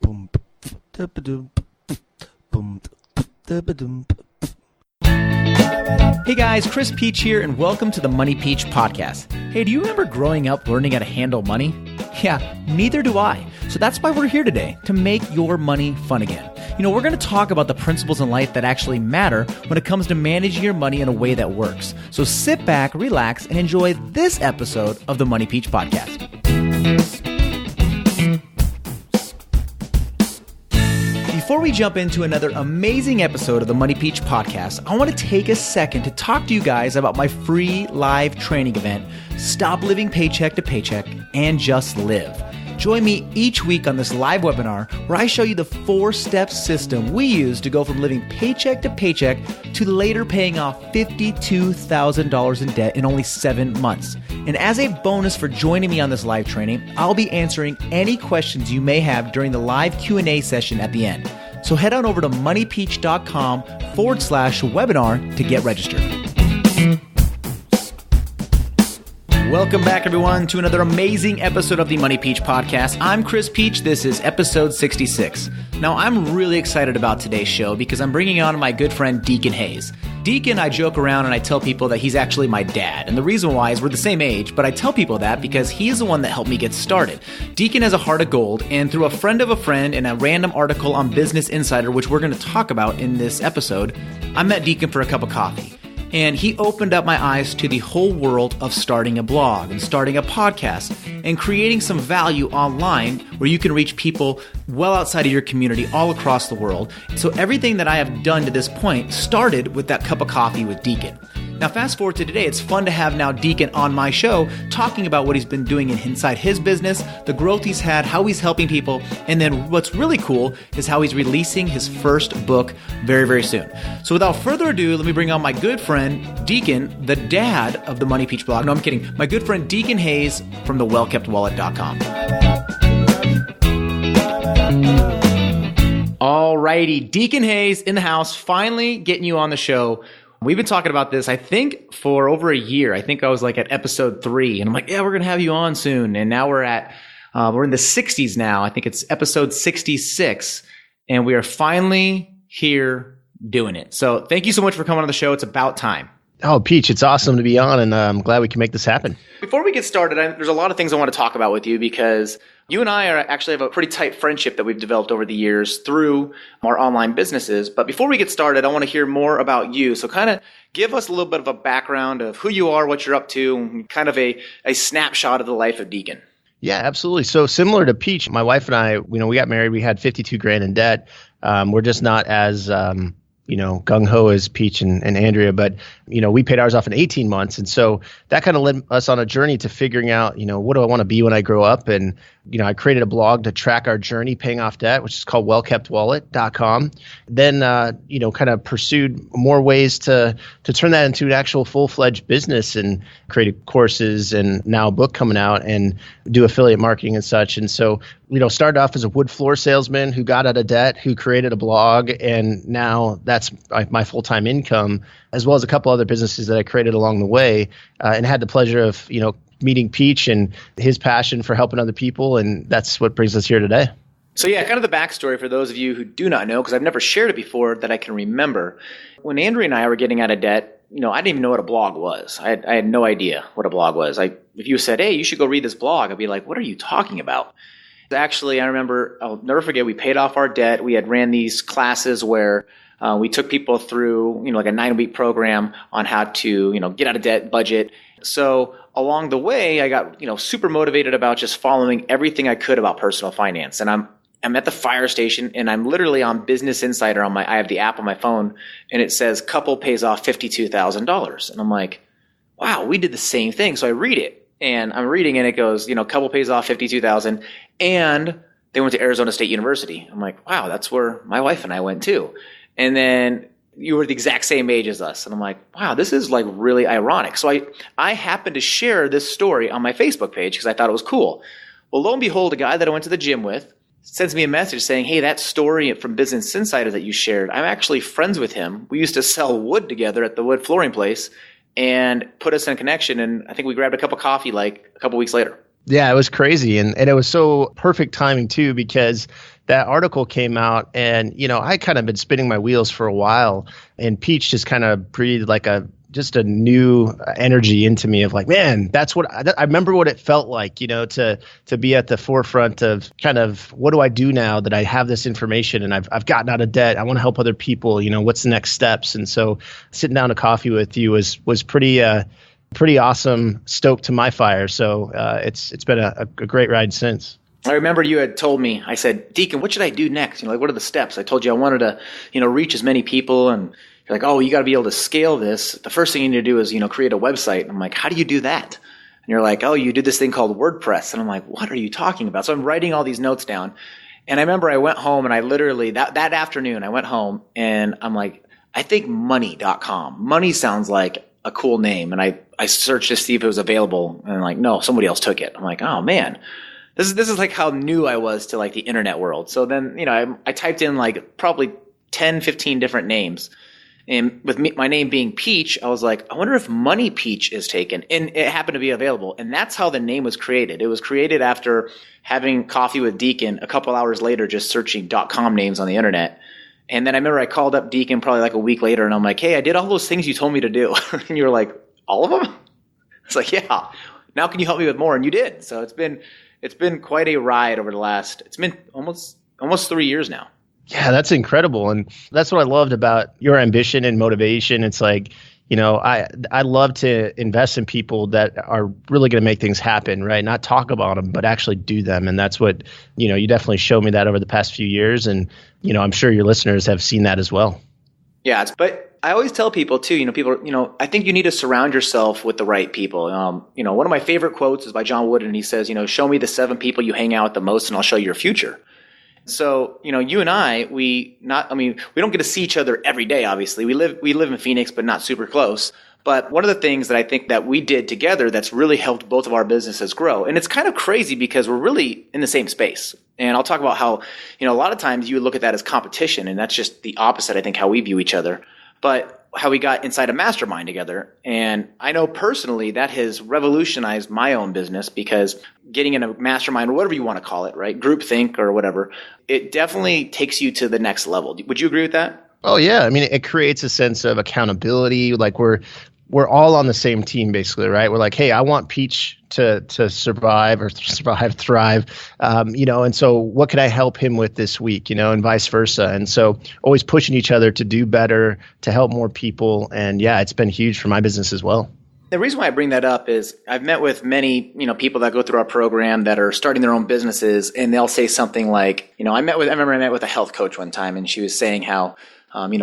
Hey guys, Chris Peach here, and welcome to the Money Peach podcast. Hey, do you remember growing up learning how to handle money? Yeah, neither do I. So that's why we're here today, to make your money fun again. You know, we're going to talk about the principles in life that actually matter when it comes to managing your money in a way that works. So sit back, relax, and enjoy this episode of the Money Peach podcast. Before we jump into another amazing episode of the Money Peach podcast, I want to take a second to talk to you guys about my free live training event, Stop Living Paycheck to Paycheck and Just Live. Join me each week on this live webinar where I show you the 4-step system we use to go from living paycheck to paycheck to later paying off $52,000 in debt in only 7 months. And as a bonus for joining me on this live training, I'll be answering any questions you may have during the live Q&A session at the end. So head on over to moneypeach.com/webinar to get registered. Welcome back, everyone, to another amazing episode of the Money Peach podcast. I'm Chris Peach. This is episode 66. Now, I'm really excited about today's show because I'm bringing on my good friend, Deacon Hayes. Deacon, I joke around and I tell people that he's actually my dad. And the reason why is we're the same age, but I tell people that because he's the one that helped me get started. Deacon has a heart of gold, and through a friend of a friend and a random article on Business Insider, which we're going to talk about in this episode, I met Deacon for a cup of coffee. And he opened up my eyes to the whole world of starting a blog and starting a podcast and creating some value online where you can reach people well outside of your community all across the world. So everything that I have done to this point started with that cup of coffee with Deacon. Now, fast forward to today, it's fun to have now Deacon on my show talking about what he's been doing inside his business, the growth he's had, how he's helping people, and then what's really cool is how he's releasing his first book very, very soon. So without further ado, let me bring on my good friend, Deacon, the dad of the Money Peach blog. No, I'm kidding. My good friend, Deacon Hayes from thewellkeptwallet.com. Alrighty, Deacon Hayes in the house, finally getting you on the show. We've been talking about this, I think, for over a year. I think I was like at episode 3, and I'm like, yeah, we're going to have you on soon. And now we're in the 60s now. I think it's episode 66, and we are finally here doing it. So thank you so much for coming on the show. It's about time. Oh, Peach, it's awesome to be on, and I'm glad we can make this happen. Before we get started, there's a lot of things I want to talk about with you because you and I actually have a pretty tight friendship that we've developed over the years through our online businesses. But before we get started, I want to hear more about you. So kind of give us a little bit of a background of who you are, what you're up to, and kind of a snapshot of the life of Deacon. Yeah, absolutely. So similar to Peach, my wife and I, we got married. We had $52,000 in debt. We're just not as gung-ho as Peach and Andrea, but, we paid ours off in 18 months. And so that kind of led us on a journey to figuring out, what do I want to be when I grow up? And, I created a blog to track our journey paying off debt, which is called wellkeptwallet.com. Then, kind of pursued more ways to turn that into an actual full-fledged business and created courses and now a book coming out and do affiliate marketing and such. And so, started off as a wood floor salesman who got out of debt, who created a blog, and now that's my full-time income, as well as a couple other businesses that I created along the way, and had the pleasure of, meeting Peach and his passion for helping other people, and that's what brings us here today. So yeah, kind of the backstory for those of you who do not know, because I've never shared it before that I can remember. When Andrea and I were getting out of debt, I didn't even know what a blog was. I had no idea what a blog was. If you said, hey, you should go read this blog, I'd be like, what are you talking about? Actually, I remember, I'll never forget, we paid off our debt. We had ran these classes where we took people through, like a 9-week program on how to, get out of debt, budget. So along the way, I got, super motivated about just following everything I could about personal finance. And I'm at the fire station and I'm literally on Business Insider I have the app on my phone, and it says couple pays off $52,000. And I'm like, wow, we did the same thing. So I read it and I'm reading and it goes, couple pays off $52,000 and they went to Arizona State University. I'm like, wow, that's where my wife and I went too. And then you were the exact same age as us. And I'm like, wow, this is like really ironic. So I happened to share this story on my Facebook page because I thought it was cool. Well, lo and behold, a guy that I went to the gym with sends me a message saying, hey, that story from Business Insider that you shared, I'm actually friends with him. We used to sell wood together at the wood flooring place and put us in connection. And I think we grabbed a cup of coffee like a couple weeks later. Yeah, it was crazy. And it was so perfect timing too, because that article came out, and, I kind of been spinning my wheels for a while, and Peach just kind of breathed like just a new energy into me of like, man, that's what I remember what it felt like, to be at the forefront of kind of, what do I do now that I have this information and I've gotten out of debt? I want to help other people. What's the next steps? And so sitting down to coffee with you was pretty awesome stoke to my fire. So it's been a great ride since. I remember you had told me, I said, Deacon, what should I do next? What are the steps? I told you I wanted to, reach as many people, and you're like, oh, you got to be able to scale this. The first thing you need to do is, create a website. And I'm like, how do you do that? And you're like, oh, you do this thing called WordPress. And I'm like, what are you talking about? So I'm writing all these notes down. And I remember I went home and I literally, that afternoon, I went home and I'm like, I think money.com. Money sounds like a cool name. And I searched to see if it was available. And I'm like, no, somebody else took it. I'm like, oh, man. This is like how new I was to like the internet world. So then, I typed in like probably 10, 15 different names. And with my name being Peach, I was like, I wonder if Money Peach is taken. And it happened to be available. And that's how the name was created. It was created after having coffee with Deacon a couple hours later, just searching .com names on the internet. And then I remember I called up Deacon probably like a week later, and I'm like, hey, I did all those things you told me to do. And you were like, all of them? It's like, yeah. Now can you help me with more? And you did. So it's been quite a ride over it's been almost 3 years now. Yeah, that's incredible. And that's what I loved about your ambition and motivation. It's like, I love to invest in people that are really going to make things happen, right? Not talk about them, but actually do them. And that's what, you definitely showed me that over the past few years. And, I'm sure your listeners have seen that as well. Yeah, but I always tell people too, I think you need to surround yourself with the right people. One of my favorite quotes is by John Wooden, and he says, show me the 7 people you hang out with the most and I'll show you your future. So, you and I, we don't get to see each other every day, obviously. We live in Phoenix, but not super close. But one of the things that I think that we did together that's really helped both of our businesses grow. And it's kind of crazy because we're really in the same space. And I'll talk about how, a lot of times you would look at that as competition, and that's just the opposite, I think, how we view each other. But how we got inside a mastermind together. And I know personally that has revolutionized my own business, because getting in a mastermind, or whatever you want to call it, right? Groupthink or whatever, it definitely takes you to the next level. Would you agree with that? Oh, yeah. I mean, it creates a sense of accountability. Like we're all on the same team, basically, right? We're like, hey, I want Peach to survive or thrive, and so what can I help him with this week, and vice versa. And so always pushing each other to do better, to help more people. And yeah, it's been huge for my business as well. The reason why I bring that up is I've met with many, people that go through our program that are starting their own businesses, and they'll say something like, I remember I met with a health coach one time, and she was saying how,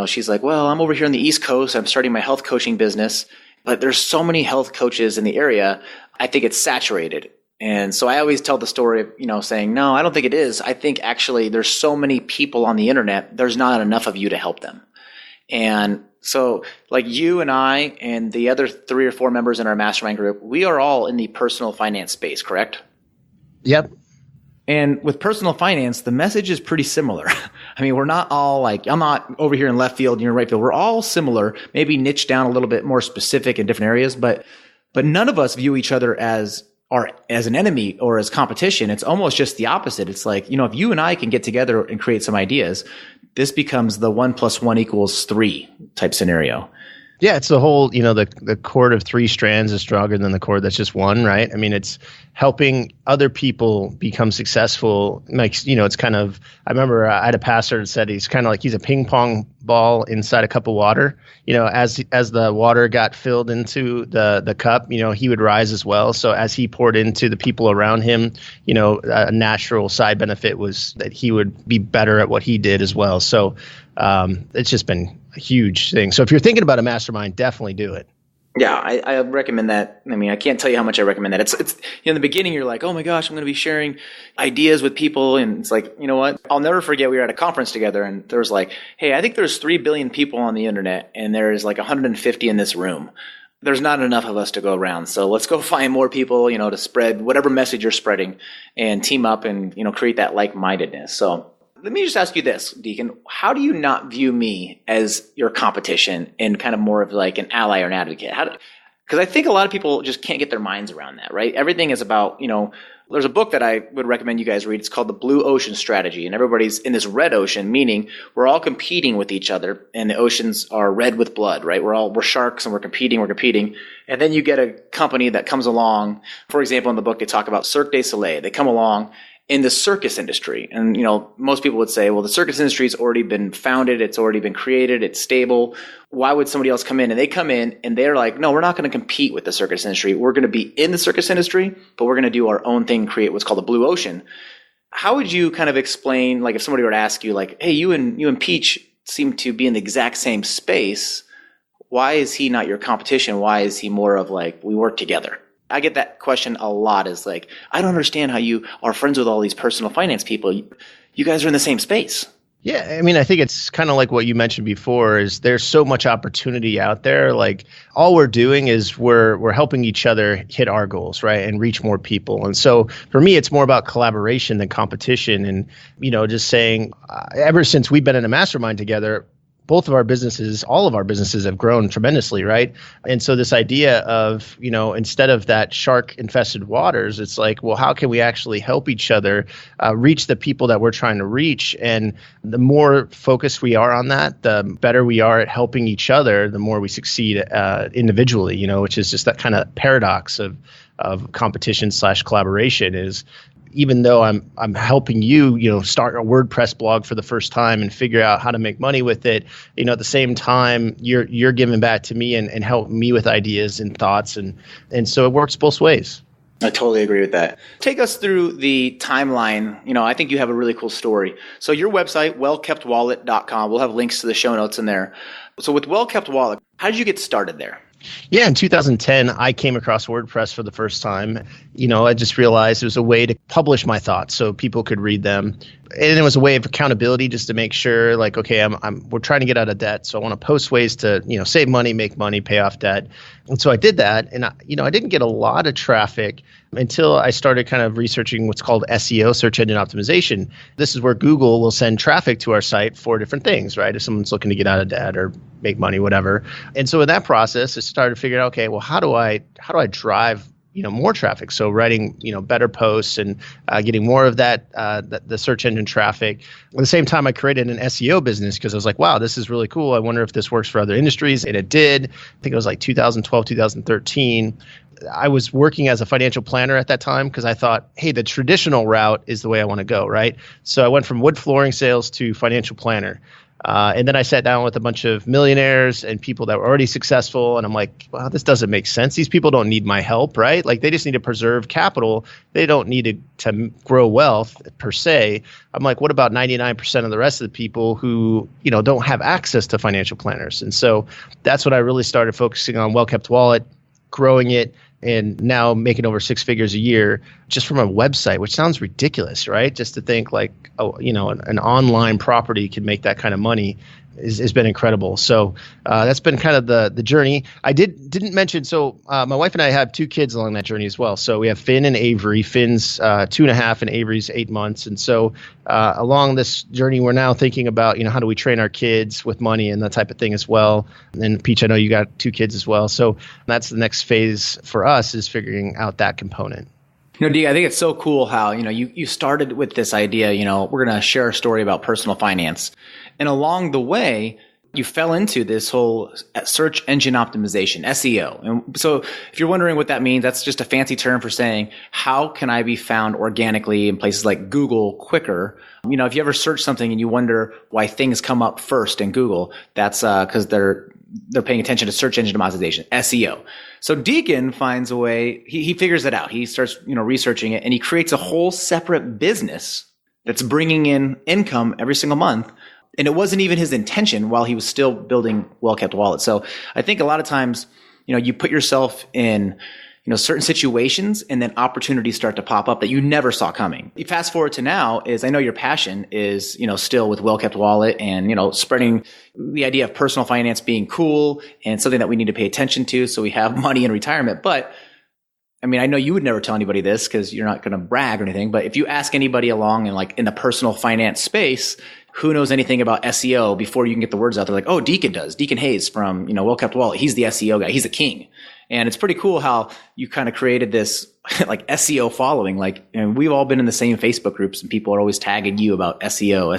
she's like, well, I'm over here on the East Coast. I'm starting my health coaching business, but there's so many health coaches in the area. I think it's saturated. And so I always tell the story of, saying, no, I don't think it is. I think actually there's so many people on the internet, there's not enough of you to help them. And so like you and I and the other 3 or 4 members in our mastermind group, we are all in the personal finance space, correct? Yep. And with personal finance, the message is pretty similar. I mean, we're not all like, I'm not over here in left field and you're in right field. We're all similar, maybe niche down a little bit more specific in different areas, but none of us view each other as an enemy or as competition. It's almost just the opposite. It's like, if you and I can get together and create some ideas, this becomes the 1 + 1 = 3 type scenario. Yeah, it's the whole, the cord of 3 strands is stronger than the cord that's just one, right? I mean, it's helping other people become successful. Like, it's kind of, I remember I had a pastor that said he's kind of like he's a ping pong ball inside a cup of water. As the water got filled into the cup, he would rise as well. So as he poured into the people around him, a natural side benefit was that he would be better at what he did as well. So it's just been a huge thing. So if you're thinking about a mastermind, definitely do it. Yeah, I recommend that. I mean, I can't tell you how much I recommend that. It's in the beginning, you're like, oh my gosh, I'm going to be sharing ideas with people. And it's like, you know what? I'll never forget, we were at a conference together and there was like, hey, I think there's 3 billion people on the internet and there's like 150 in this room. There's not enough of us to go around. So let's go find more people, to spread whatever message you're spreading and team up and, create that like-mindedness. So let me just ask you this, Deacon. How do you not view me as your competition and kind of more of like an ally or an advocate? Because I think a lot of people just can't get their minds around that, right? Everything is about, there's a book that I would recommend you guys read. It's called The Blue Ocean Strategy. And everybody's in this red ocean, meaning we're all competing with each other and the oceans are red with blood, right? We're sharks and we're competing. And then you get a company that comes along. For example, in the book, they talk about Cirque du Soleil. They come along in the circus industry. And, most people would say, well, the circus industry has already been founded. It's already been created. It's stable. Why would somebody else come in? And they come in and they're like, no, we're not going to compete with the circus industry. We're going to be in the circus industry, but we're going to do our own thing, create what's called the blue ocean. How would you kind of explain, like if somebody were to ask you like, hey, you and Peach seem to be in the exact same space. Why is he not your competition? Why is he more of like, we work together? I get that question a lot, is like, I don't understand how you are friends with all these personal finance people. You guys are in the same space. Yeah, I mean, I think it's kind of like what you mentioned before, is there's so much opportunity out there. Like all we're doing is we're helping each other hit our goals, right? And reach more people. And so for me, it's more about collaboration than competition. And, just saying, ever since we've been in a mastermind together, both of our businesses, all of our businesses have grown tremendously, right? And so this idea of, instead of that shark infested waters, it's like, well, how can we actually help each other reach the people that we're trying to reach? And the more focused we are on that, the better we are at helping each other, the more we succeed individually, which is just that kind of paradox of competition / collaboration is, even though I'm helping you, start a WordPress blog for the first time and figure out how to make money with it, at the same time, you're giving back to me and help me with ideas and thoughts. And so it works both ways. I totally agree with that. Take us through the timeline. I think you have a really cool story. So your website, wellkeptwallet.com, we'll have links to the show notes in there. So with Well Kept Wallet, how did you get started there? Yeah, in 2010, I came across WordPress for the first time. I just realized it was a way to publish my thoughts so people could read them. And it was a way of accountability, just to make sure, like, okay, we're trying to get out of debt. So I want to post ways to, save money, make money, pay off debt. And so I did that. And, I didn't get a lot of traffic until I started kind of researching what's called SEO, search engine optimization. This is where Google will send traffic to our site for different things, right? If someone's looking to get out of debt or make money, whatever. And so in that process, I started figuring out, okay, well, how do I drive more traffic? So writing, better posts and getting more of that, the search engine traffic. At the same time, I created an SEO business because I was like, wow, this is really cool. I wonder if this works for other industries. And it did. I think it was like 2012, 2013. I was working as a financial planner at that time because I thought, hey, the traditional route is the way I want to go, right? So I went from wood flooring sales to financial planner. And then I sat down with a bunch of millionaires and people that were already successful. And I'm like, wow, this doesn't make sense. These people don't need my help, right? Like they just need to preserve capital. They don't need to grow wealth per se. I'm like, what about 99% of the rest of the people who, don't have access to financial planners? And so that's what I really started focusing on. Well Kept Wallet, growing it, and now making over 6 figures a year just from a website, which sounds ridiculous, right? Just to think like, an online property can make that kind of money has been incredible. So that's been kind of the journey. I didn't mention, so my wife and I have 2 kids along that journey as well. So we have Finn and Avery. Finn's 2.5 and Avery's 8 months. And so along this journey, we're now thinking about, how do we train our kids with money and that type of thing as well. And Peach, I know you got 2 kids as well. So that's the next phase for us, is figuring out that component. Dee, I think it's so cool how, you started with this idea, we're going to share a story about personal finance. And along the way, you fell into this whole search engine optimization, SEO. And so if you're wondering what that means, that's just a fancy term for saying, how can I be found organically in places like Google quicker? If you ever search something and you wonder why things come up first in Google, that's because they're paying attention to search engine optimization, SEO. So Deacon finds a way, he figures it out. He starts, researching it, and he creates a whole separate business that's bringing in income every single month. And it wasn't even his intention while he was still building Well Kept Wallet. So I think a lot of times, you put yourself in, certain situations, and then opportunities start to pop up that you never saw coming. You fast forward to now, is I know your passion is, still with Well Kept Wallet and, spreading the idea of personal finance being cool and something that we need to pay attention to so we have money in retirement. But I know you would never tell anybody this because you're not going to brag or anything, but if you ask anybody along in the personal finance space, who knows anything about SEO before you can get the words out there, like, oh, Deacon does. Deacon Hayes from, Well Kept Wallet. He's the SEO guy. He's the king. And it's pretty cool how you kind of created this like SEO following. Like, and we've all been in the same Facebook groups and people are always tagging you about SEO.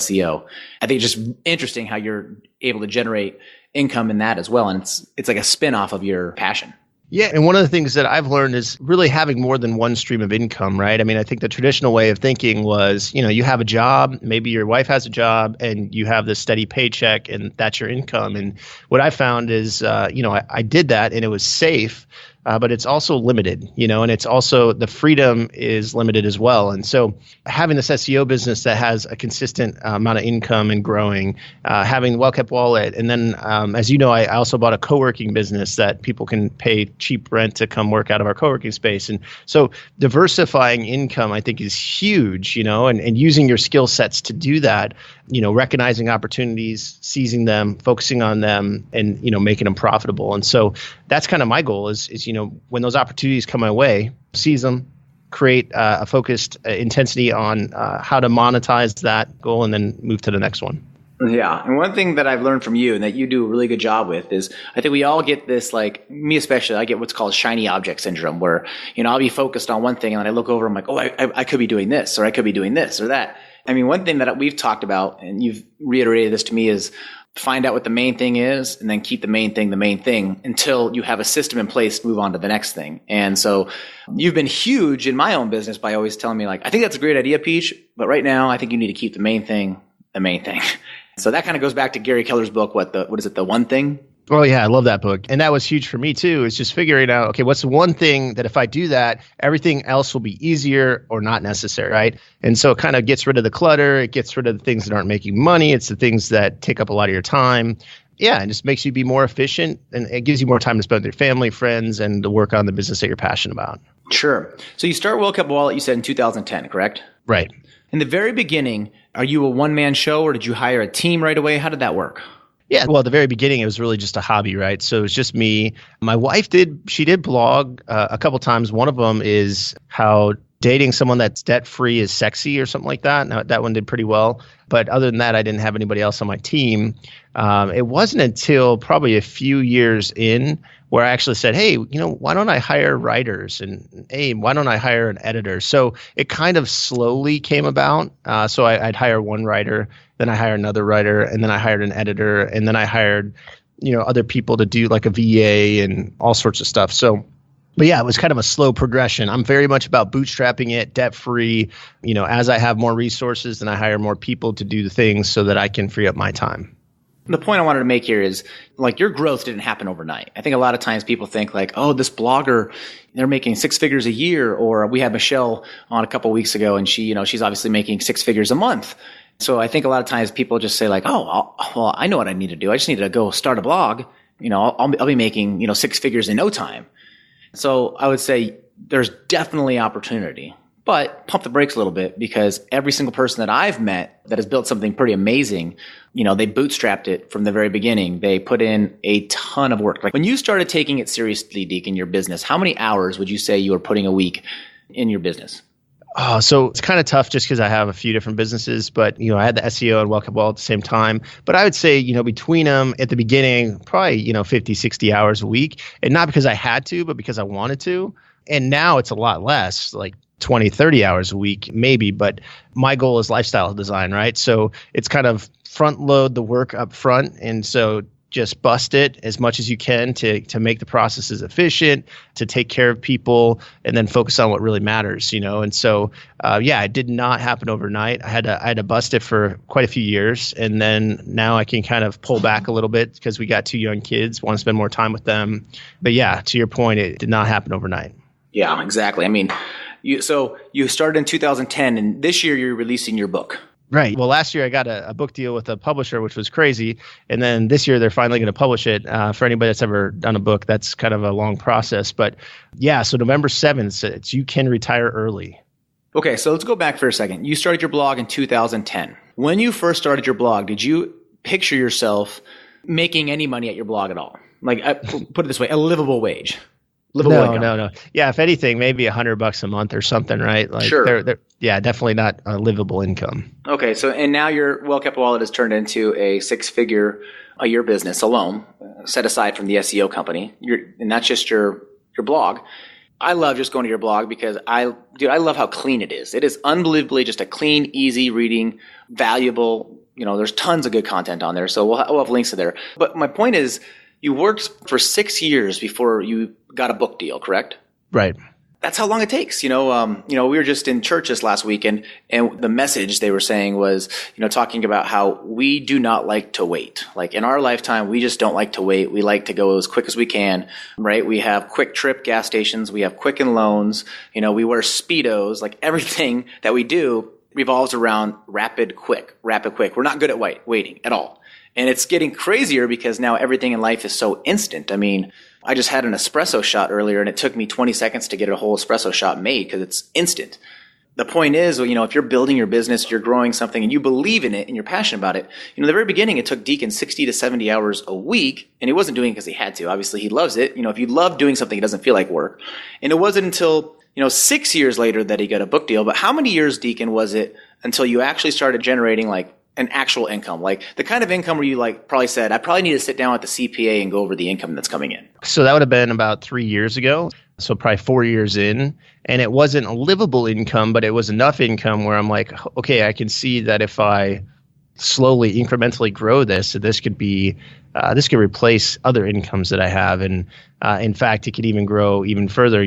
I think it's just interesting how you're able to generate income in that as well. And it's like a spin-off of your passion. Yeah. And one of the things that I've learned is really having more than one stream of income, right? I mean, I think the traditional way of thinking was, you have a job, maybe your wife has a job and you have this steady paycheck and that's your income. And what I found is, I did that and it was safe. But it's also limited, and it's also the freedom is limited as well. And so having this SEO business that has a consistent amount of income and growing, having well-kept wallet. And then, as you know, I also bought a co-working business that people can pay cheap rent to come work out of our co-working space. And so diversifying income, I think, is huge, and using your skill sets to do that, recognizing opportunities, seizing them, focusing on them, and, making them profitable. And so that's kind of my goal is when those opportunities come my way, seize them, create a focused intensity on how to monetize that goal, and then move to the next one. Yeah. And one thing that I've learned from you and that you do a really good job with is I think we all get this, like me especially, I get what's called shiny object syndrome where, I'll be focused on one thing and then I look over, I'm like, oh, I could be doing this, or I could be doing this or that. I mean, one thing that we've talked about, and you've reiterated this to me, is find out what the main thing is and then keep the main thing until you have a system in place to move on to the next thing. And so you've been huge in my own business by always telling me, like, I think that's a great idea, Peach, but right now I think you need to keep the main thing. So that kind of goes back to Gary Keller's book, what is it, The One Thing? Oh, yeah, I love that book. And that was huge for me, too, is just figuring out, okay, what's the one thing that if I do that, everything else will be easier or not necessary, right? And so it kind of gets rid of the clutter. It gets rid of the things that aren't making money. It's the things that take up a lot of your time. Yeah, and just makes you be more efficient, and it gives you more time to spend with your family, friends, and to work on the business that you're passionate about. Sure. So you start World Cup Wallet, you said, in 2010, correct? Right. In the very beginning, are you a one-man show or did you hire a team right away? How did that work? Yeah, well, at the very beginning, it was really just a hobby, right? So it was just me. My wife did blog a couple times. One of them is how dating someone that's debt-free is sexy or something like that. Now, that one did pretty well. But other than that, I didn't have anybody else on my team. It wasn't until probably a few years in where I actually said, hey, why don't I hire writers? And hey, why don't I hire an editor? So it kind of slowly came about. So I'd hire one writer, then I hired another writer, and then I hired an editor, and then I hired, other people to do like a VA and all sorts of stuff. So, but yeah, it was kind of a slow progression. I'm very much about bootstrapping it, debt-free. As I have more resources, then I hire more people to do the things so that I can free up my time. The point I wanted to make here is, like, your growth didn't happen overnight. I think a lot of times people think like, oh, this blogger, they're making 6 figures a year. Or we had Michelle on a couple of weeks ago and she, she's obviously making 6 figures a month. So I think a lot of times people just say like, oh, well, I know what I need to do. I just need to go start a blog. I'll be making, 6 figures in no time. So I would say there's definitely opportunity. But pump the brakes a little bit, because every single person that I've met that has built something pretty amazing, they bootstrapped it from the very beginning. They put in a ton of work. Like when you started taking it seriously, Deacon, your business, how many hours would you say you were putting a week in your business? Oh, so it's kind of tough just because I have a few different businesses, but I had the SEO and Welcome Well at the same time. But I would say, between them at the beginning, probably, 50, 60 hours a week, and not because I had to, but because I wanted to. And now it's a lot less, like 20, 30 hours a week, maybe. But my goal is lifestyle design, right? So it's kind of front load the work up front. And so just bust it as much as you can to make the processes efficient, to take care of people, and then focus on what really matters, And so, it did not happen overnight. I had to bust it for quite a few years. And then now I can kind of pull back a little bit because we got 2 young kids, want to spend more time with them. But yeah, to your point, it did not happen overnight. Yeah, exactly. I mean, you started in 2010 and this year you're releasing your book. Right. Well, last year I got a book deal with a publisher, which was crazy. And then this year they're finally going to publish it. For anybody that's ever done a book, that's kind of a long process. But yeah, so November 7th, it's You Can Retire Early. Okay, so let's go back for a second. You started your blog in 2010. When you first started your blog, did you picture yourself making any money at your blog at all? Like, put it this way, a livable wage. No. Yeah, if anything, maybe $100 a month or something, right? Like, sure. They're definitely not a livable income. Okay, so and now your Well-Kept Wallet has turned into a 6-figure a year business alone, set aside from the SEO company. And that's just your your blog. I love just going to your blog because I love how clean it is. It is unbelievably just a clean, easy reading, valuable. There's tons of good content on there. So we'll have links to there. But my point is, you worked for 6 years before you got a book deal, correct? Right. That's how long it takes. We were just in church this last weekend, and the message they were saying was, talking about how we do not like to wait. Like in our lifetime, we just don't like to wait. We like to go as quick as we can, right? We have quick trip gas stations. We have Quicken Loans. We wear Speedos. Like everything that we do revolves around rapid, quick. We're not good at waiting at all. And it's getting crazier because now everything in life is so instant. I mean, I just had an espresso shot earlier and it took me 20 seconds to get a whole espresso shot made because it's instant. The point is, if you're building your business, you're growing something and you believe in it and you're passionate about it. The very beginning, it took Deacon 60 to 70 hours a week, and he wasn't doing it because he had to. Obviously, he loves it. If you love doing something, it doesn't feel like work. And it wasn't until, 6 years later that he got a book deal. But how many years, Deacon, was it until you actually started generating an actual income, like the kind of income where you probably said, I probably need to sit down with the CPA and go over the income that's coming in? So that would have been about 3 years ago. So probably 4 years in, and it wasn't a livable income, but it was enough income where I'm like, okay, I can see that if I slowly, incrementally grow this could be, this could replace other incomes that I have. And in fact, it could even grow even further.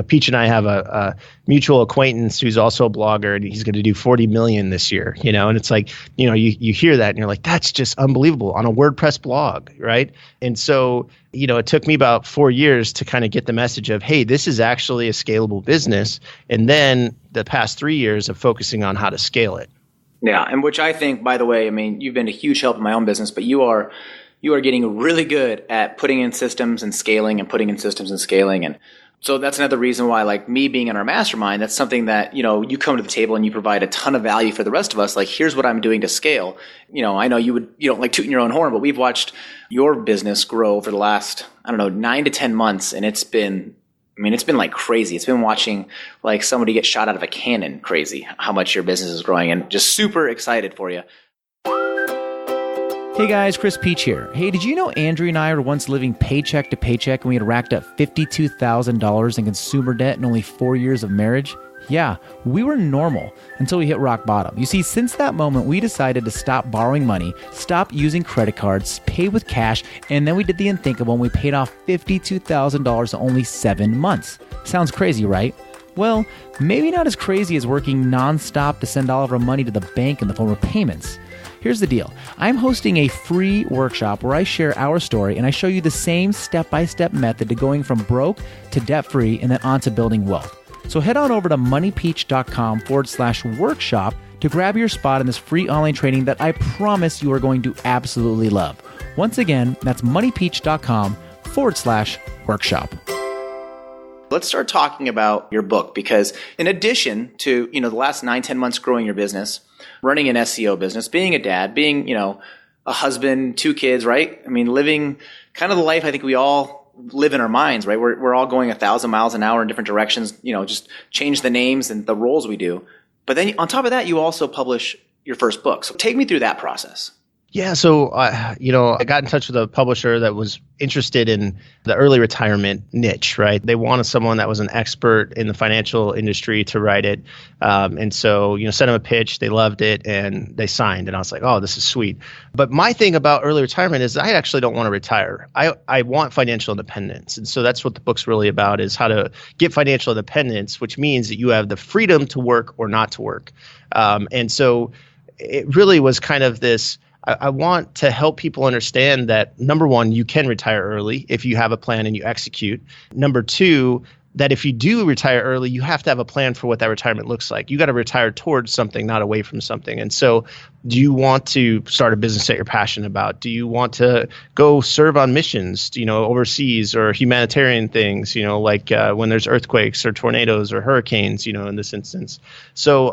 Peach and I have a mutual acquaintance who's also a blogger, and he's going to do 40 million this year, and it's like, you hear that and you're like, that's just unbelievable on a WordPress blog. Right. And so, it took me about 4 years to kind of get the message of, hey, this is actually a scalable business. And then the past 3 years of focusing on how to scale it. Yeah. And which I think, by the way, you've been a huge help in my own business, but you are getting really good at putting in systems and scaling and putting in systems and scaling. And so that's another reason why, me being in our mastermind, that's something that, you come to the table and you provide a ton of value for the rest of us. Like, here's what I'm doing to scale. I know you don't like tooting your own horn, but we've watched your business grow over the last, 9 to 10 months. And it's been like crazy. It's been watching like somebody get shot out of a cannon crazy, how much your business is growing, and just super excited for you. Hey guys, Chris Peach here. Hey, did you know Andrea and I were once living paycheck to paycheck and we had racked up $52,000 in consumer debt in only 4 years of marriage? Yeah, we were normal until we hit rock bottom. You see, since that moment, we decided to stop borrowing money, stop using credit cards, pay with cash, and then we did the unthinkable and we paid off $52,000 in only 7 months. Sounds crazy, right? Well, maybe not as crazy as working nonstop to send all of our money to the bank in the form of payments. Here's the deal. I'm hosting a free workshop where I share our story and I show you the same step-by-step method to going from broke to debt-free and then on to building wealth. So head on over to moneypeach.com/workshop to grab your spot in this free online training that I promise you are going to absolutely love. Once again, that's moneypeach.com/workshop. Let's start talking about your book, because in addition to, the last 9-10 months growing your business, running an SEO business, being a dad, being, a husband, 2 kids, right? Living kind of the life I think we all live in our minds, right? We're all going 1,000 miles an hour in different directions, just change the names and the roles we do. But then on top of that, you also publish your first book. So take me through that process. Yeah. So, I got in touch with a publisher that was interested in the early retirement niche, right? They wanted someone that was an expert in the financial industry to write it. And so, sent them a pitch. They loved it and they signed. And I was like, oh, this is sweet. But my thing about early retirement is I actually don't want to retire. I want financial independence. And so that's what the book's really about, is how to get financial independence, which means that you have the freedom to work or not to work. And so it really was kind of this. I want to help people understand that, number one, you can retire early if you have a plan and you execute. Number two, that if you do retire early, you have to have a plan for what that retirement looks like. You got to retire towards something, not away from something. And so do you want to start a business that you're passionate about? Do you want to go serve on missions, overseas, or humanitarian things, like when there's earthquakes or tornadoes or hurricanes, in this instance? So,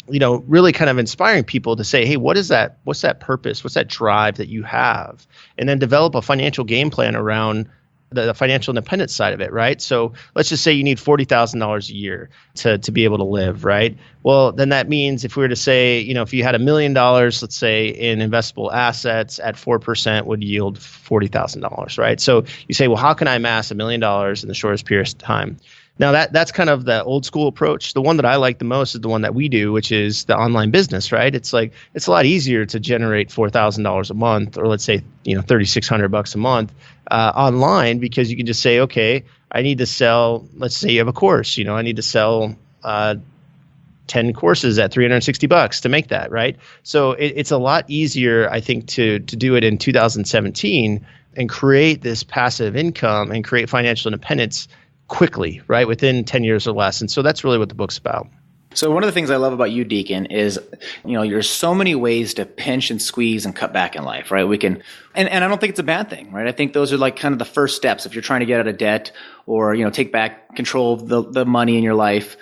really kind of inspiring people to say, hey, what's that purpose? What's that drive that you have? And then develop a financial game plan around the financial independence side of it, right? So let's just say you need $40,000 a year to be able to live, right? Well, then that means if we were to say, if you had $1 million, let's say in investable assets at 4% would yield $40,000, right? So you say, well, how can I amass $1 million in the shortest period of time? Now that's kind of the old school approach. The one that I like the most is the one that we do, which is the online business, right? It's like, it's a lot easier to generate $4,000 a month, or let's say, $3,600 a month online, because you can just say, okay, I need to sell, let's say you have a course, I need to sell 10 courses at $360 to make that, right? So it's a lot easier, I think, to do it in 2017 and create this passive income and create financial independence quickly, right? Within 10 years or less. And so that's really what the book's about. So one of the things I love about you, Deacon, is, there's so many ways to pinch and squeeze and cut back in life, right? We can, and I don't think it's a bad thing, right? I think those are like kind of the first steps if you're trying to get out of debt or, take back control of the money in your life.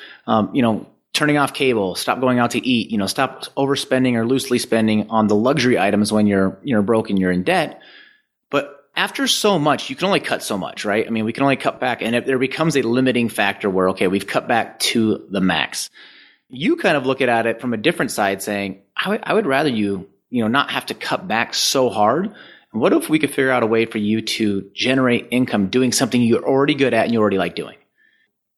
Turning off cable, stop going out to eat, stop overspending or loosely spending on the luxury items when you're broke and you're in debt. But after so much, you can only cut so much, right? I mean, we can only cut back, and if there becomes a limiting factor where, okay, we've cut back to the max. You kind of look at it from a different side, saying, I would rather you, not have to cut back so hard. And what if we could figure out a way for you to generate income doing something you're already good at and you already like doing?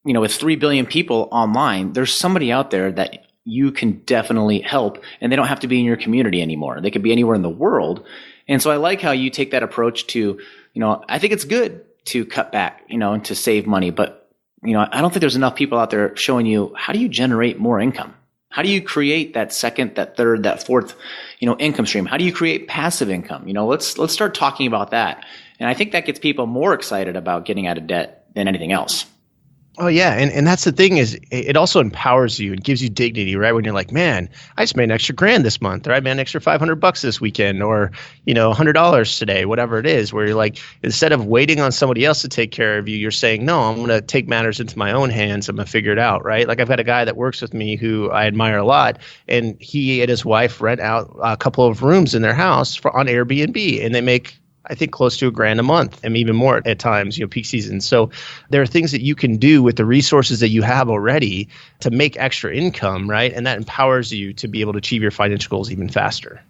With 3 billion people online, there's somebody out there that you can definitely help, and they don't have to be in your community anymore. They could be anywhere in the world. And so I like how you take that approach to, I think it's good to cut back, and to save money. But, I don't think there's enough people out there showing you, how do you generate more income? How do you create that second, that third, that fourth, income stream? How do you create passive income? Let's start talking about that. And I think that gets people more excited about getting out of debt than anything else. Oh, yeah. And that's the thing, is it also empowers you and gives you dignity, right? When you're like, man, I just made an extra $1,000 this month, or I made an extra $500 this weekend, or, $100 today, whatever it is, where you're like, instead of waiting on somebody else to take care of you, you're saying, no, I'm going to take matters into my own hands. I'm going to figure it out, right? Like, I've got a guy that works with me who I admire a lot, and he and his wife rent out a couple of rooms in their house on Airbnb, and they make, I think, close to $1,000 a month, and even more at times, peak season. So there are things that you can do with the resources that you have already to make extra income, right? And that empowers you to be able to achieve your financial goals even faster.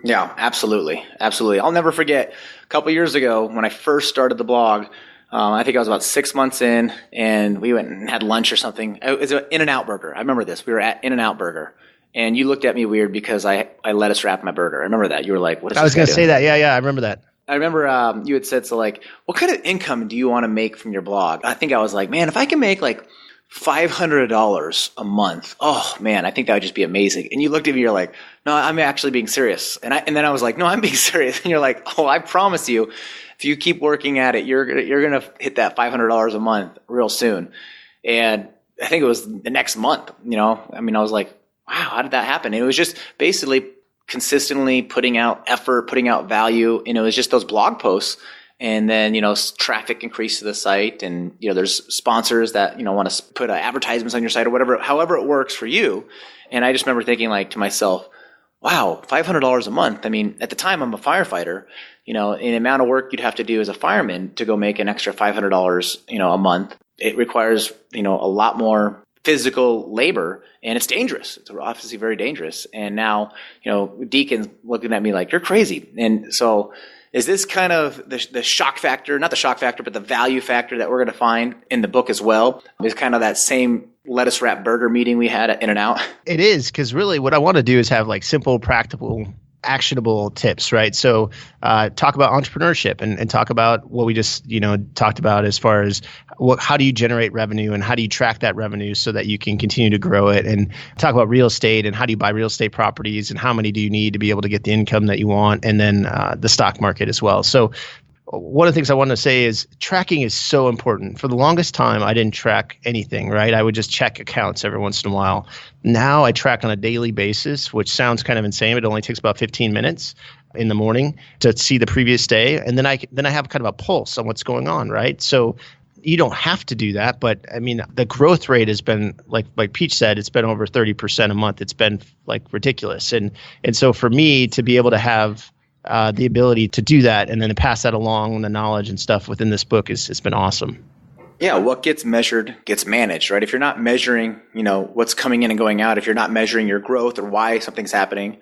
Yeah, absolutely. Absolutely. I'll never forget a couple of years ago when I first started the blog. I think I was about 6 months in, and we went and had lunch or something. It was an In-N-Out burger. I remember this. We were at In-N-Out burger. And you looked at me weird because I lettuce wrapped my burger. I remember that. You were like, what is this? I was going to guy say doing? that. Yeah, I remember that. I remember you had said, so like, what kind of income do you want to make from your blog? I think I was like, man, if I can make like $500 a month, oh man, I think that would just be amazing. And you looked at me, you're like, no, I'm actually being serious. And then I was like, no, I'm being serious. And you're like, oh, I promise you, if you keep working at it, you're gonna hit that $500 a month real soon. And I think it was the next month. I was like, wow, how did that happen? And it was just basically consistently putting out effort, putting out value. It was just those blog posts. And then, traffic increased to the site, and, there's sponsors that, want to put advertisements on your site or whatever, however it works for you. And I just remember thinking like to myself, wow, $500 a month. I mean, at the time I'm a firefighter, in the amount of work you'd have to do as a fireman to go make an extra $500, a month. It requires, a lot more physical labor, and it's dangerous. It's obviously very dangerous. And now, Deacon's looking at me like, you're crazy. And so is this kind of the shock factor, not the shock factor, but the value factor that we're going to find in the book as well? Is kind of that same lettuce wrap burger meeting we had at In-N-Out? It is, because really what I want to do is have like simple, practical, actionable tips, right? So talk about entrepreneurship and talk about what we just, talked about as far as how do you generate revenue and how do you track that revenue so that you can continue to grow it, and talk about real estate and how do you buy real estate properties and how many do you need to be able to get the income that you want, and then the stock market as well. So one of the things I want to say is tracking is so important. For the longest time, I didn't track anything, right? I would just check accounts every once in a while. Now I track on a daily basis, which sounds kind of insane. It only takes about 15 minutes in the morning to see the previous day. And then I have kind of a pulse on what's going on, right? So you don't have to do that, but I mean, the growth rate has been like Peach said, it's been over 30% a month. It's been like ridiculous. And so for me to be able to have the ability to do that and then to pass that along, the knowledge and stuff within this book has been awesome. Yeah, what gets measured gets managed, right? If you're not measuring, what's coming in and going out, if you're not measuring your growth or why something's happening,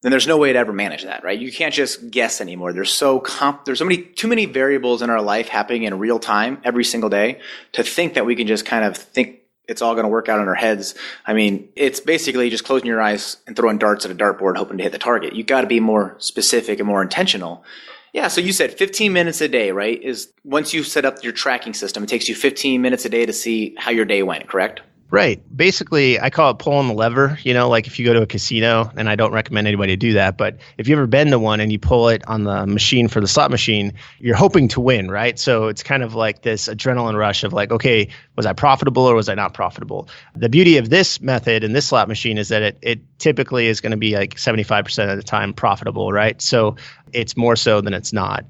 then there's no way to ever manage that, right? You can't just guess anymore. There's too many variables in our life happening in real time every single day to think that we can just kind of think it's all going to work out in our heads. I mean, it's basically just closing your eyes and throwing darts at a dartboard hoping to hit the target. You got to be more specific and more intentional. Yeah, so you said 15 minutes a day, right? Is once you set up your tracking system, it takes you 15 minutes a day to see how your day went, correct? Right. Basically, I call it pulling the lever, like if you go to a casino, and I don't recommend anybody do that, but if you've ever been to one and you pull it on the machine for the slot machine, you're hoping to win, right? So it's kind of like this adrenaline rush of like, okay, was I profitable or was I not profitable? The beauty of this method and this slot machine is that it typically is going to be like 75% of the time profitable, right? So it's more so than it's not.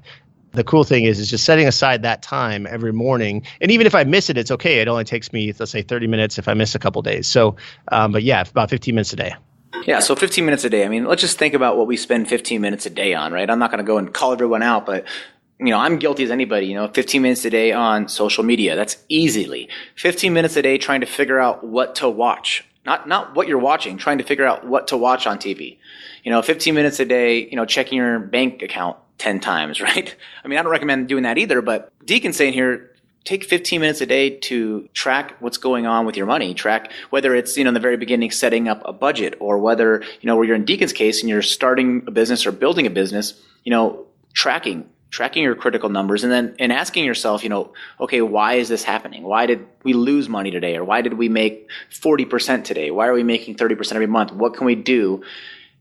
The cool thing is just setting aside that time every morning. And even if I miss it, it's okay. It only takes me, let's say, 30 minutes if I miss a couple days. So, but yeah, about 15 minutes a day. Yeah, so 15 minutes a day. I mean, let's just think about what we spend 15 minutes a day on, right? I'm not going to go and call everyone out, but I'm guilty as anybody, 15 minutes a day on social media. That's easily 15 minutes a day trying to figure out what to watch. Not what you're watching, trying to figure out what to watch on TV. 15 minutes a day, checking your bank account 10 times, right? I mean, I don't recommend doing that either, but Deacon's saying here, take 15 minutes a day to track what's going on with your money. Track whether it's, in the very beginning, setting up a budget, or whether, where you're in Deacon's case and you're starting a business or building a business, tracking your critical numbers and asking yourself, okay, why is this happening? Why did we lose money today? Or why did we make 40% today? Why are we making 30% every month? What can we do?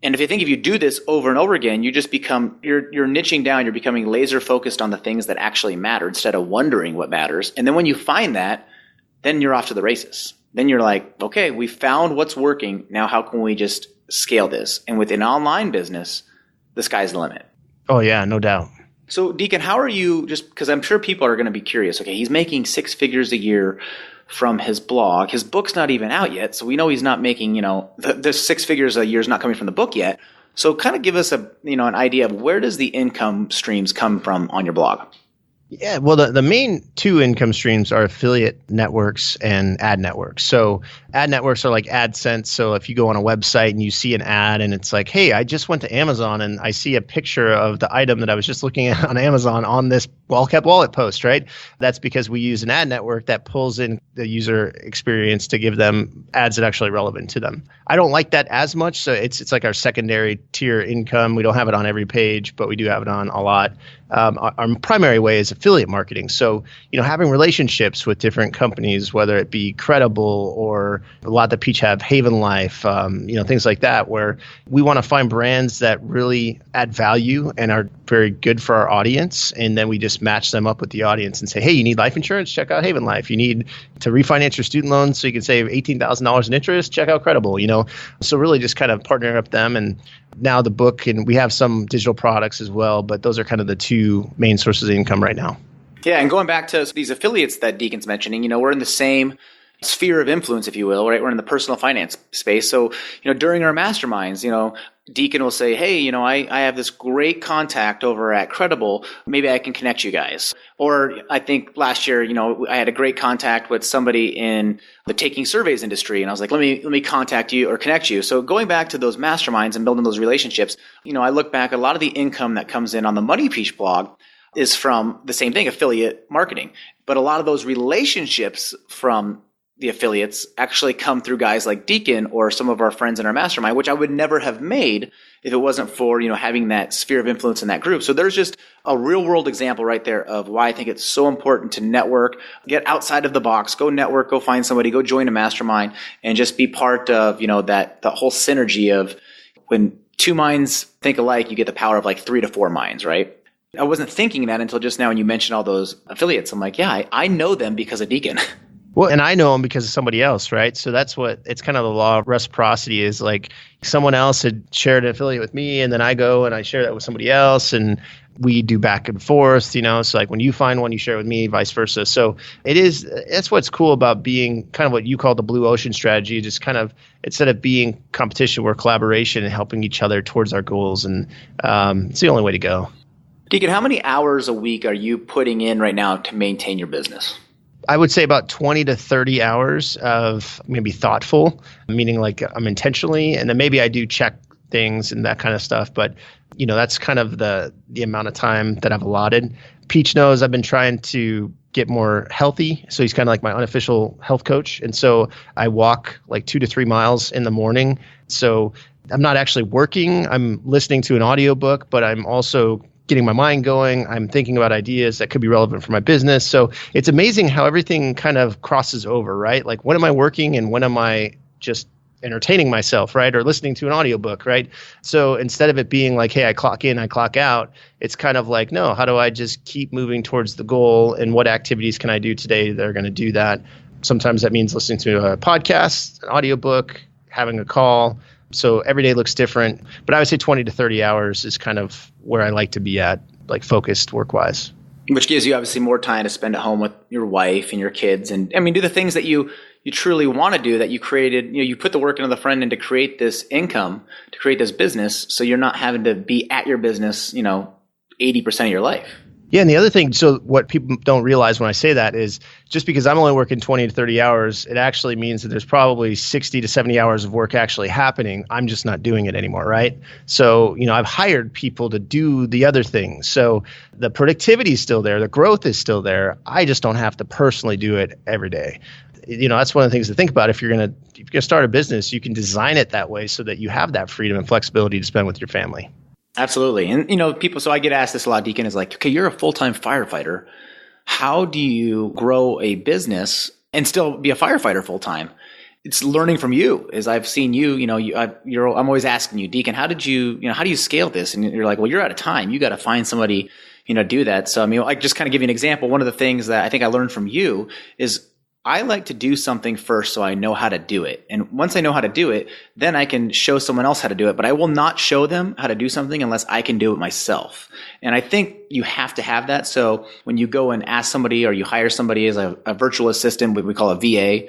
And if you do this over and over again, you just become, you're niching down, you're becoming laser focused on the things that actually matter instead of wondering what matters. And then when you find that, then you're off to the races. Then you're like, okay, we found what's working. Now how can we just scale this? And with an online business, the sky's the limit. Oh yeah, no doubt. So Deacon, how are you, just because I'm sure people are going to be curious, okay, he's making 6 figures a year from his blog. His book's not even out yet, so we know he's not making, the 6 figures a year is not coming from the book yet. So kind of give us an idea of where does the income streams come from on your blog? Yeah, well, the main two income streams are affiliate networks and ad networks. So ad networks are like AdSense. So if you go on a website and you see an ad and it's like, hey, I just went to Amazon and I see a picture of the item that I was just looking at on Amazon on this well-kept wallet post, right? That's because we use an ad network that pulls in the user experience to give them ads that are actually relevant to them. I don't like that as much. So it's like our secondary tier income. We don't have it on every page, but we do have it on a lot. Our primary way is affiliate marketing. So, having relationships with different companies, whether it be Credible or a lot that Peach have, Haven Life, things like that, where we want to find brands that really add value and are very good for our audience. And then we just match them up with the audience and say, hey, you need life insurance? Check out Haven Life. You need to refinance your student loans so you can save $18,000 in interest? Check out Credible, So really just kind of partnering up them. And now the book, and we have some digital products as well, but those are kind of the two main sources of income right now. Yeah, and going back to these affiliates that Deacon's mentioning, we're in the same sphere of influence, if you will, right? We're in the personal finance space. So, during our masterminds, Deacon will say, hey, I have this great contact over at Credible. Maybe I can connect you guys. Or I think last year, I had a great contact with somebody in the taking surveys industry. And I was like, let me contact you or connect you. So going back to those masterminds and building those relationships, I look back, a lot of the income that comes in on the Money Peach blog is from the same thing, affiliate marketing. But a lot of those relationships from the affiliates actually come through guys like Deacon or some of our friends in our mastermind, which I would never have made if it wasn't for, having that sphere of influence in that group. So there's just a real world example right there of why I think it's so important to network, get outside of the box, go network, go find somebody, go join a mastermind, and just be part of, that the whole synergy of when two minds think alike, you get the power of like 3 to 4 minds, right? I wasn't thinking that until just now when you mentioned all those affiliates. I'm like, yeah, I know them because of Deacon. Well, and I know them because of somebody else, right? So that's it's kind of the law of reciprocity is like someone else had shared an affiliate with me and then I go and I share that with somebody else and we do back and forth, So like when you find one, you share it with me, vice versa. So that's what's cool about being kind of what you call the blue ocean strategy, just kind of instead of being competition, we're collaboration and helping each other towards our goals. And it's the only way to go. Deacon, how many hours a week are you putting in right now to maintain your business? I would say about 20 to 30 hours of maybe thoughtful, meaning like I'm intentionally, and then maybe I do check things and that kind of stuff. But, that's kind of the amount of time that I've allotted. Peach knows I've been trying to get more healthy. So he's kind of like my unofficial health coach. And so I walk like 2 to 3 miles in the morning. So I'm not actually working. I'm listening to an audiobook, but I'm also getting my mind going. I'm thinking about ideas that could be relevant for my business. So it's amazing how everything kind of crosses over, right? Like when am I working and when am I just entertaining myself, right? Or listening to an audiobook, right? So instead of it being like, hey, I clock in, I clock out, it's kind of like, no, how do I just keep moving towards the goal and what activities can I do today that are going to do that? Sometimes that means listening to a podcast, an audiobook, having a call. So every day looks different, but I would say 20 to 30 hours is kind of where I like to be at, like focused work-wise. Which gives you obviously more time to spend at home with your wife and your kids. And do the things that you truly want to do that you created, you put the work into the front end to create this income, to create this business. So you're not having to be at your business, 80% of your life. Yeah. And the other thing, so what people don't realize when I say that is just because I'm only working 20 to 30 hours, it actually means that there's probably 60 to 70 hours of work actually happening. I'm just not doing it anymore. Right. So, I've hired people to do the other things. So the productivity is still there. The growth is still there. I just don't have to personally do it every day. That's one of the things to think about. If you're going to start a business, you can design it that way so that you have that freedom and flexibility to spend with your family. Absolutely. And, people, so I get asked this a lot, Deacon, is like, okay, you're a full-time firefighter. How do you grow a business and still be a firefighter full-time? It's learning from you. As I've seen you, I'm always asking you, Deacon, how do you scale this? And you're like, well, you're out of time. You got to find somebody, do that. So, I just kind of give you an example. One of the things that I think I learned from you is I like to do something first so I know how to do it. And once I know how to do it, then I can show someone else how to do it. But I will not show them how to do something unless I can do it myself. And I think you have to have that. So when you go and ask somebody or you hire somebody as a virtual assistant, what we call a VA,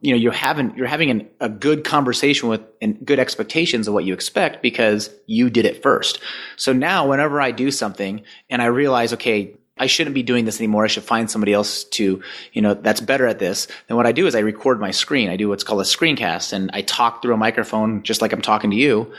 you're having a good conversation with and good expectations of what you expect because you did it first. So now whenever I do something and I realize, okay, I shouldn't be doing this anymore. I should find somebody else to, that's better at this. Then what I do is I record my screen. I do what's called a screencast and I talk through a microphone just like I'm talking to you.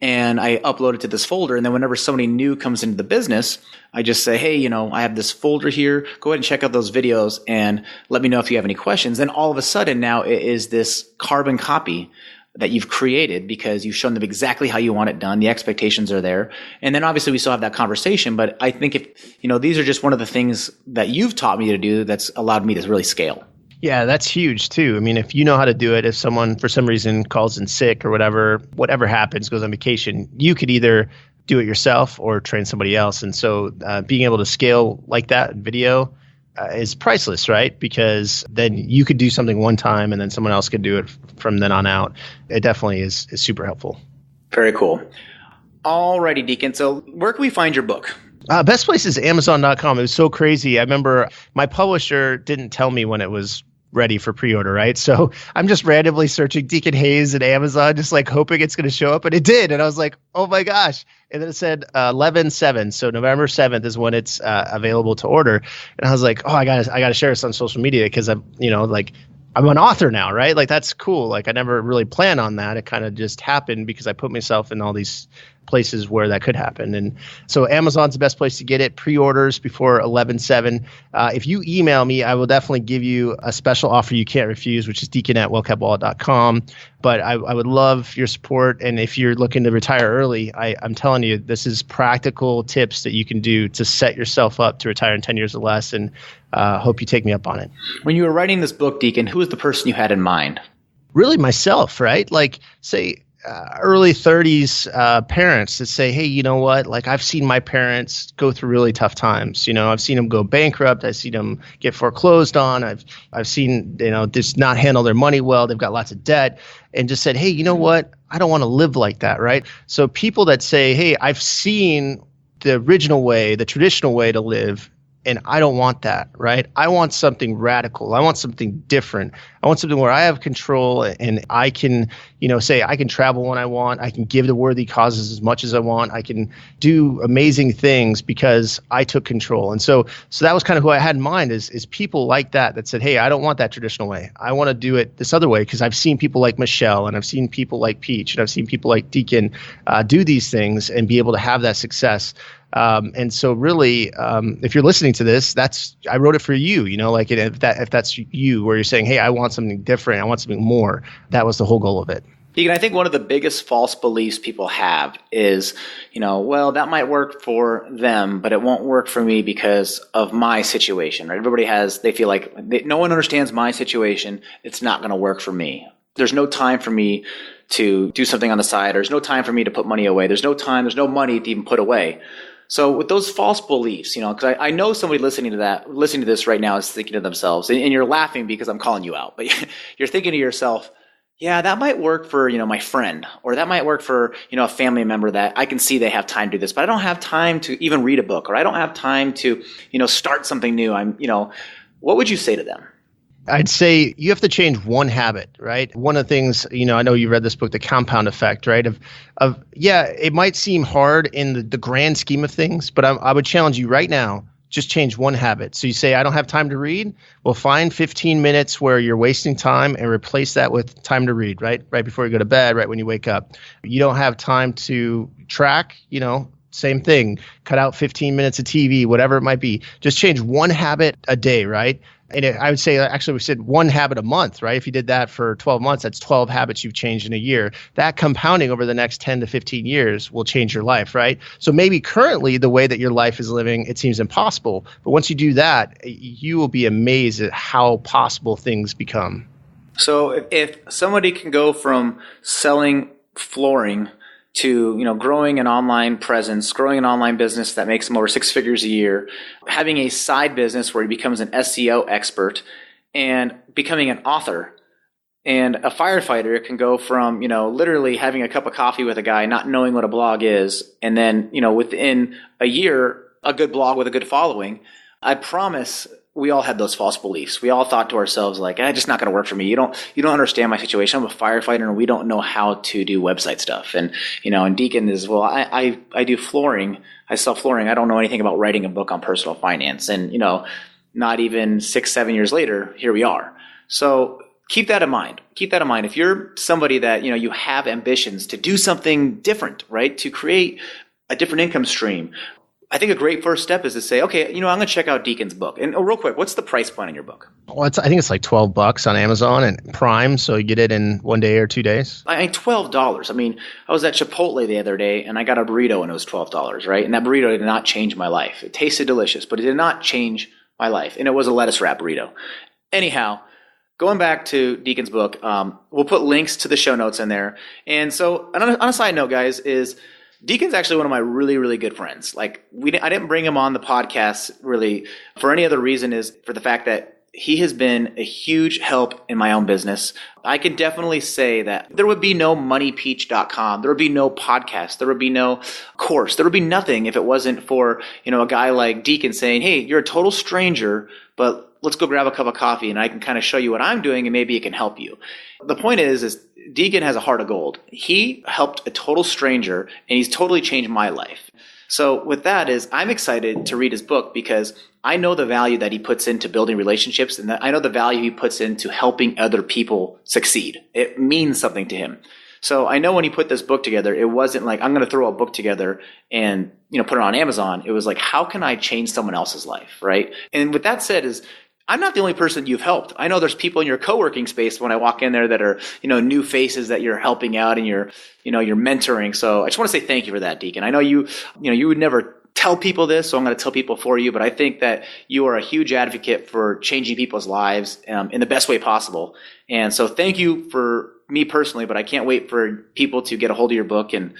And I upload it to this folder. And then whenever somebody new comes into the business, I just say, hey, I have this folder here. Go ahead and check out those videos and let me know if you have any questions. Then all of a sudden now it is this carbon copy that you've created because you've shown them exactly how you want it done. The expectations are there. And then obviously we still have that conversation. But I think if, these are just one of the things that you've taught me to do that's allowed me to really scale. Yeah, that's huge too. If you know how to do it, if someone for some reason calls in sick or whatever happens, goes on vacation, you could either do it yourself or train somebody else. And so being able to scale like that in video is priceless, right? Because then you could do something one time and then someone else could do it from then on out. It definitely is super helpful. Very cool. Alrighty, Deacon. So where can we find your book? Best place is Amazon.com. It was so crazy. I remember my publisher didn't tell me when it was ready for pre-order, right? So I'm just randomly searching Deacon Hayes at Amazon, just like hoping it's going to show up. And it did. And I was like, oh my gosh. And then it said 11/7. So November 7th is when it's available to order. And I was like, oh, I gotta share this on social media because I'm an author now, right? Like that's cool. Like I never really planned on that. It kind of just happened because I put myself in all these places where that could happen. And so Amazon's the best place to get it. Pre-orders before 11/7. If you email me, I will definitely give you a special offer you can't refuse, which is deacon@wellkeptwallet.com. But I would love your support. And if you're looking to retire early, I'm telling you, this is practical tips that you can do to set yourself up to retire in 10 years or less. And hope you take me up on it. When you were writing this book, Deacon, who was the person you had in mind? Really myself, right? Like say, early 30s parents that say, hey, you know what? Like, I've seen my parents go through really tough times. I've seen them go bankrupt. I've seen them get foreclosed on. I've seen, just not handle their money well. They've got lots of debt, and just said, hey, you know what? I don't want to live like that, right? So people that say, hey, I've seen the original way, the traditional way to live, and I don't want that, right? I want something radical. I want something different. I want something where I have control and I can, say I can travel when I want. I can give to worthy causes as much as I want. I can do amazing things because I took control. And so that was kind of who I had in mind is people like that said, hey, I don't want that traditional way. I want to do it this other way because I've seen people like Michelle and I've seen people like Peach and I've seen people like Deacon do these things and be able to have that success. And so really, if you're listening to this, I wrote it for you, like if that's you, where you're saying, hey, I want something different. I want something more. That was the whole goal of it. Deacon, I think one of the biggest false beliefs people have is, well, that might work for them, but it won't work for me because of my situation, right? They feel like no one understands my situation. It's not going to work for me. There's no time for me to do something on the side. There's no time for me to put money away. There's no money to even put away. So with those false beliefs, because I know somebody listening to this right now is thinking to themselves, and you're laughing because I'm calling you out, but you're thinking to yourself, yeah, that might work for, my friend, or that might work for, a family member that I can see they have time to do this, but I don't have time to even read a book, or I don't have time to, start something new. What would you say to them? I'd say you have to change one habit, right? One of the things, I know you read this book, The Compound Effect, right? It might seem hard in the grand scheme of things, but I would challenge you right now, just change one habit. So you say, I don't have time to read. Well, find 15 minutes where you're wasting time and replace that with time to read, right? Right before you go to bed, right when you wake up. You don't have time to track, same thing. Cut out 15 minutes of TV, whatever it might be. Just change one habit a day, right? And I would say, actually, we said one habit a month, right? If you did that for 12 months, that's 12 habits you've changed in a year. That compounding over the next 10 to 15 years will change your life, right? So maybe currently the way that your life is living, it seems impossible. But once you do that, you will be amazed at how possible things become. So if somebody can go from selling flooring to, growing an online presence, growing an online business that makes them over 6 figures a year, having a side business where he becomes an SEO expert, and becoming an author. And a firefighter can go from, literally having a cup of coffee with a guy, not knowing what a blog is, and then, within a year, a good blog with a good following. I promise we all had those false beliefs. We all thought to ourselves, like, it's just not going to work for me. You don't understand my situation. I'm a firefighter and we don't know how to do website stuff. And, and Deacon is, well, I do flooring. I sell flooring. I don't know anything about writing a book on personal finance. And, not even 6-7 years later, here we are. So keep that in mind. Keep that in mind. If you're somebody that, you have ambitions to do something different, right? To create a different income stream, I think a great first step is to say, okay, I'm going to check out Deacon's book. And real quick, what's the price point on your book? Well, I think it's like $12 on Amazon and Prime, so you get it in 1 day or 2 days. $12. I was at Chipotle the other day and I got a burrito and it was $12, right? And that burrito did not change my life. It tasted delicious, but it did not change my life. And it was a lettuce wrap burrito. Anyhow, going back to Deacon's book, we'll put links to the show notes in there. And so on a side note, guys, is Deacon's actually one of my really, really good friends. Like I didn't bring him on the podcast really for any other reason, is for the fact that he has been a huge help in my own business. I can definitely say that there would be no moneypeach.com. There would be no podcast. There would be no course. There would be nothing if it wasn't for, a guy like Deacon saying, hey, you're a total stranger, but let's go grab a cup of coffee and I can kind of show you what I'm doing and maybe it can help you. The point is Deacon has a heart of gold. He helped a total stranger and he's totally changed my life. So with that I'm excited to read his book because I know the value that he puts into building relationships, and I know the value he puts into helping other people succeed. It means something to him. So I know when he put this book together, it wasn't like, I'm going to throw a book together and, put it on Amazon. It was like, how can I change someone else's life, right? And with that said I'm not the only person you've helped. I know there's people in your co-working space when I walk in there that are, new faces that you're helping out and you're mentoring. So I just want to say thank you for that, Deacon. I know you would never tell people this, so I'm going to tell people for you, but I think that you are a huge advocate for changing people's lives in the best way possible. And so thank you for me personally, but I can't wait for people to get a hold of your book and,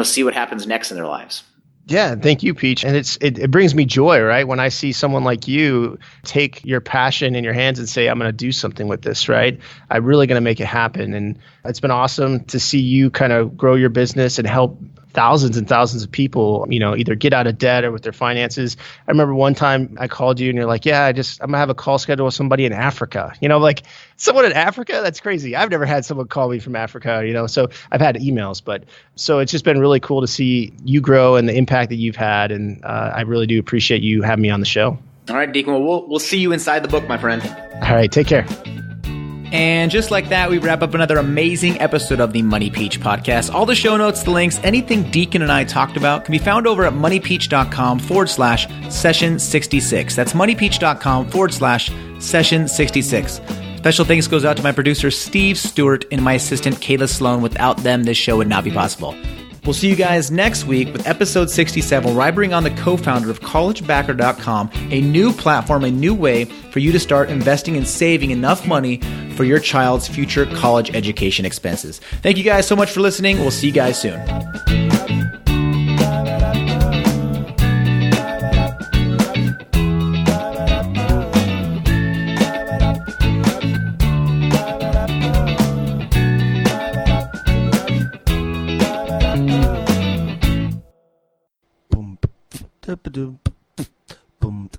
see what happens next in their lives. Yeah, thank you, Peach. And it brings me joy, right? When I see someone like you take your passion in your hands and say, I'm going to do something with this, right? I'm really going to make it happen. And it's been awesome to see you kind of grow your business and help thousands and thousands of people, either get out of debt or with their finances. I remember one time I called you and you're like, yeah, I'm going to have a call schedule with somebody in Africa. Like someone in Africa? That's crazy. I've never had someone call me from Africa, so I've had emails, but so it's just been really cool to see you grow and the impact that you've had. And I really do appreciate you having me on the show. All right, Deacon. Well, we'll see you inside the book, my friend. All right. Take care. And just like that, we wrap up another amazing episode of the Money Peach podcast. All the show notes, the links, anything Deacon and I talked about can be found over at moneypeach.com/session66. That's moneypeach.com/session66. Special thanks goes out to my producer, Steve Stewart, and my assistant, Kayla Sloan. Without them, this show would not be possible. We'll see you guys next week with episode 67, where I bring on the co-founder of collegebacker.com, a new platform, a new way for you to start investing and saving enough money for your child's future college education expenses. Thank you guys so much for listening. We'll see you guys soon. Boom,